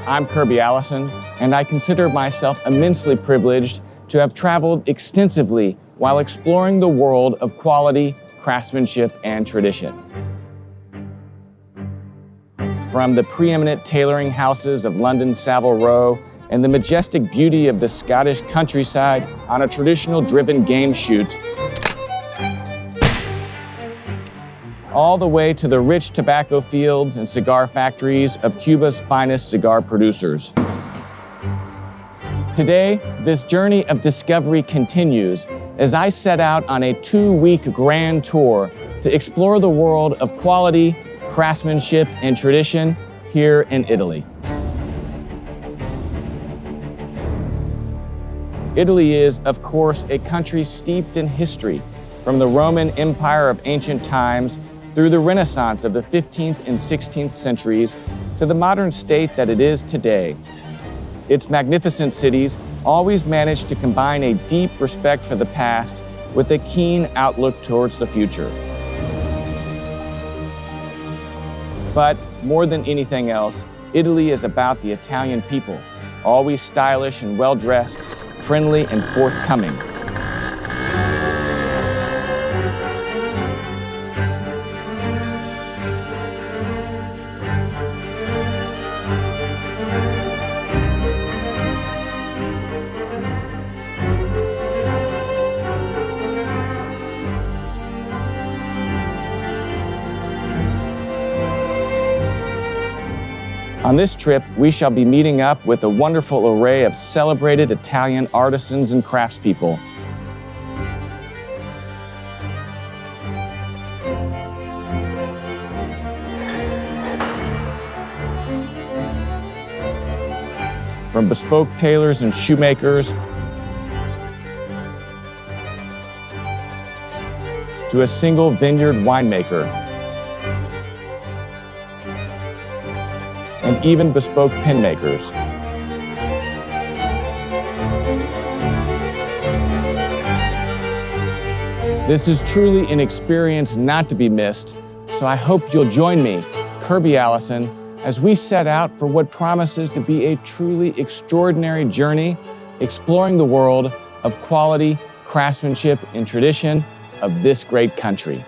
I'm Kirby Allison, and I consider myself immensely privileged to have traveled extensively while exploring the world of quality, craftsmanship, and tradition. From the preeminent tailoring houses of London's Savile Row and the majestic beauty of the Scottish countryside on a traditional driven game shoot, all the way to the rich tobacco fields and cigar factories of Cuba's finest cigar producers. Today, this journey of discovery continues as I set out on a 2-week grand tour to explore the world of quality, craftsmanship, and tradition here in Italy. Italy is, of course, a country steeped in history, from the Roman Empire of ancient times through the Renaissance of the 15th and 16th centuries to the modern state that it is today. Its magnificent cities always manage to combine a deep respect for the past with a keen outlook towards the future. But more than anything else, Italy is about the Italian people, always stylish and well-dressed, friendly and forthcoming. On this trip, we shall be meeting up with a wonderful array of celebrated Italian artisans and craftspeople. From bespoke tailors and shoemakers to a single vineyard winemaker, and even bespoke pen makers. This is truly an experience not to be missed, so I hope you'll join me, Kirby Allison, as we set out for what promises to be a truly extraordinary journey exploring the world of quality, craftsmanship, and tradition of this great country.